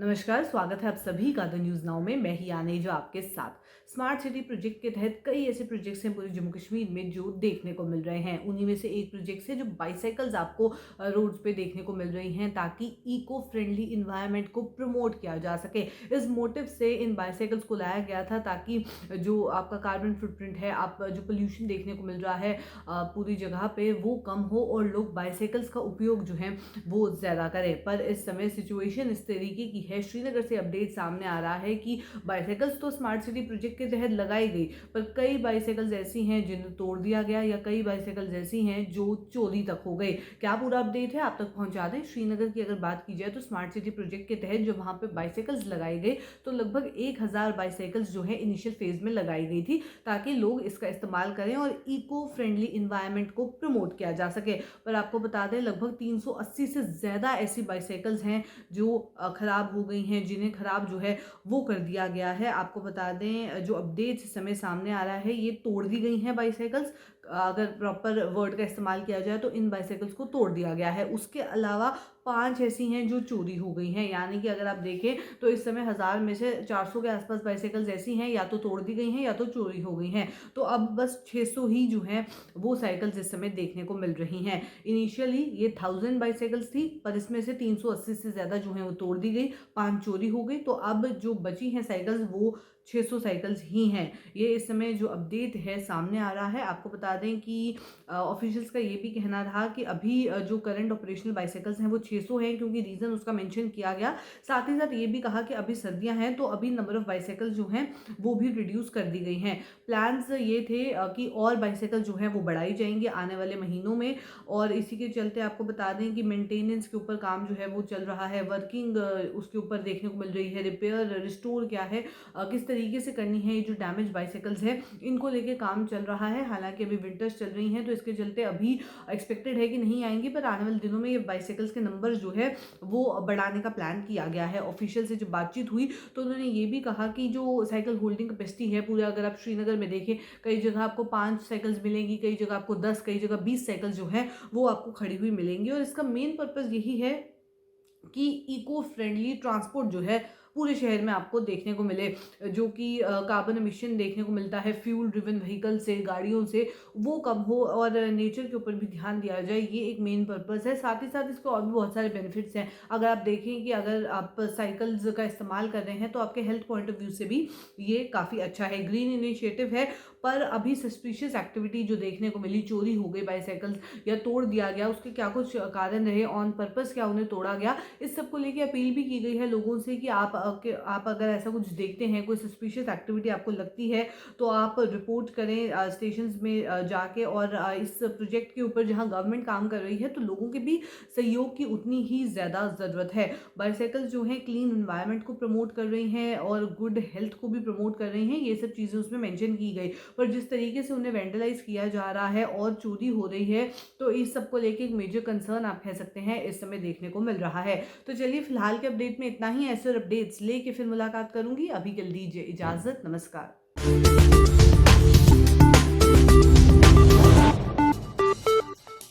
नमस्कार, स्वागत है आप सभी का द न्यूज़ नाउ में। मैं ही आने जो आपके साथ। स्मार्ट सिटी प्रोजेक्ट के तहत कई ऐसे प्रोजेक्ट्स हैं पूरे जम्मू कश्मीर में जो देखने को मिल रहे हैं। उन्हीं में से एक प्रोजेक्ट है जो बाइसाइकिल्स आपको रोड्स पे देखने को मिल रही हैं ताकि इको फ्रेंडली इन्वायरमेंट को प्रमोट किया जा सके। इस मोटिव से इन बाइसाइकिल्स को लाया गया था ताकि जो आपका कार्बन फुटप्रिंट है, आप जो पोल्यूशन देखने को मिल रहा है पूरी जगह पे, वो कम हो और लोग बाइसाइकिल्स का उपयोग जो है वो ज़्यादा करें। पर इस समय सिचुएशन इस तरीके की है, श्रीनगर से अपडेट सामने आ रहा है कि बाइसाइकिल्स तो स्मार्ट सिटी प्रोजेक्ट के तहत लगाई गई, पर कई बाइसाइकिल्स ऐसी हैं जिन्हें तोड़ दिया गया या कई बाइसाइकिल्स ऐसी हैं जो चोरी तक हो गई। क्या पूरा अपडेट है आप तक पहुंचा दें। श्रीनगर की अगर बात की जाए तो स्मार्ट सिटी प्रोजेक्ट के तहत जो वहां पे बाइसाइकिल्स लगाई गई तो लगभग 1000 बाइसाइकिल्स जो है इनिशियल फेज में लगाई गई थी ताकि लोग इसका इस्तेमाल करें और इको फ्रेंडली इन्वायरमेंट को प्रमोट किया जा सके। पर आपको बता दें लगभग 380 से ज़्यादा ऐसी बाइसाइकिल्स हैं जो खराब हो गई हैं, जिन्हें खराब जो है वो कर दिया गया है। आपको बता दें जो अपडेट इस समय सामने आ रहा है, ये तोड़ दी गई हैं बाइसाइकिल्स। अगर प्रॉपर वर्ड का इस्तेमाल किया जाए तो इन बाइसाइकिल्स को तोड़ दिया गया है। उसके अलावा 5 ऐसी हैं जो चोरी हो गई हैं, यानी कि अगर आप देखें तो इस समय 1000 में से 400 के आसपास बाइसाइकिल्स ऐसी हैं या तो तोड़ दी गई हैं या तो चोरी हो गई हैं। तो अब बस 600 ही जो हैं वो साइकिल्स इस समय देखने को मिल रही हैं। इनिशियली ये 1000 बाइसाइकिल्स थी, पर इसमें से 380 से ज़्यादा जो है वो तोड़ दी गई, 5 चोरी हो गई। तो अब जो बची हैं साइकिल्स वो 600 साइकिल्स ही हैं। ये इस समय जो अपडेट है सामने आ रहा है। आपको बता दें कि ऑफिशियल्स का ये भी कहना था कि अभी जो करंट ऑपरेशनल बाइसाइकिल्स हैं वो 600 हैं, क्योंकि रीज़न उसका मेंशन किया गया। साथ ही साथ ये भी कहा कि अभी सर्दियां हैं तो अभी नंबर ऑफ बाइसाइकिल्स जो हैं वो भी रिड्यूस कर दी गई हैं। प्लान्स ये थे कि और बाइसाइकिल जो हैं वो बढ़ाई जाएंगे आने वाले महीनों में, और इसी के चलते आपको बता दें कि मेंटेनेंस के ऊपर काम जो है वो चल रहा है, वर्किंग उसके ऊपर देखने को मिल रही है, रिपेयर रिस्टोर क्या है, किस तरीके से करनी है। ये जो डैमेज बाइसाइकिल्स है इनको लेके काम चल रहा है। हालांकि अभी विंटर्स चल रही हैं तो इसके चलते अभी एक्सपेक्टेड है कि नहीं आएंगी, पर आने वाले दिनों में ये बाइसाइकिल्स के नंबर जो है वो बढ़ाने का प्लान किया गया है। ऑफिशियल से जब बातचीत हुई तो उन्होंने ये भी कहा कि जो साइकिल होल्डिंग कैपेसिटी है पूरे, अगर आप श्रीनगर में देखें कई जगह आपको 5 साइकिल्स मिलेंगी, कई जगह आपको 10, कई जगह 20 साइकिल्स जो है वो आपको खड़ी हुई मिलेंगी। और इसका मेन पर्पज़ यही है कि इको फ्रेंडली ट्रांसपोर्ट जो है पूरे शहर में आपको देखने को मिले, जो कि कार्बन एमिशन देखने को मिलता है फ्यूल ड्रिवन व्हीकल से, गाड़ियों से, वो कम हो और नेचर के ऊपर भी ध्यान दिया जाए। ये एक मेन पर्पस है। साथ ही साथ इसके और भी बहुत सारे बेनिफिट्स हैं। अगर आप देखें कि अगर आप साइकिल्स का इस्तेमाल कर रहे हैं तो आपके हेल्थ पॉइंट ऑफ व्यू से भी ये काफ़ी अच्छा है। ग्रीन इनिशिएटिव है, पर अभी सस्पिशियस एक्टिविटी जो देखने को मिली, चोरी हो गई बाइसाइकिल्स या तोड़ दिया गया, उसके क्या कुछ कारण रहे, ऑन पर्पस क्या उन्हें तोड़ा गया, इस सब को लेकर अपील भी की गई है लोगों से कि आप अगर ऐसा कुछ देखते हैं, कोई सस्पिशियस एक्टिविटी आपको लगती है तो आप रिपोर्ट करें स्टेशंस में जाके। और इस प्रोजेक्ट के ऊपर जहां गवर्नमेंट काम कर रही है तो लोगों के भी सहयोग की उतनी ही ज़्यादा ज़रूरत है। बाइसाइकिल जो है क्लीन इन्वायरमेंट को प्रमोट कर रही हैं और गुड हेल्थ को भी प्रमोट कर रही हैं, ये सब चीज़ें उसमें मेंशन की गई। पर जिस तरीके से उन्हें वेंडलाइज किया जा रहा है और चोरी हो रही है, तो इस सब को लेकर एक मेजर कंसर्न आप कह सकते हैं इस समय देखने को मिल रहा है। तो चलिए फिलहाल के अपडेट में इतना ही। ऐसे अपडेट्स लेके फिर मुलाकात करूंगी। अभी के लिए दीजिए इजाजत। नमस्कार।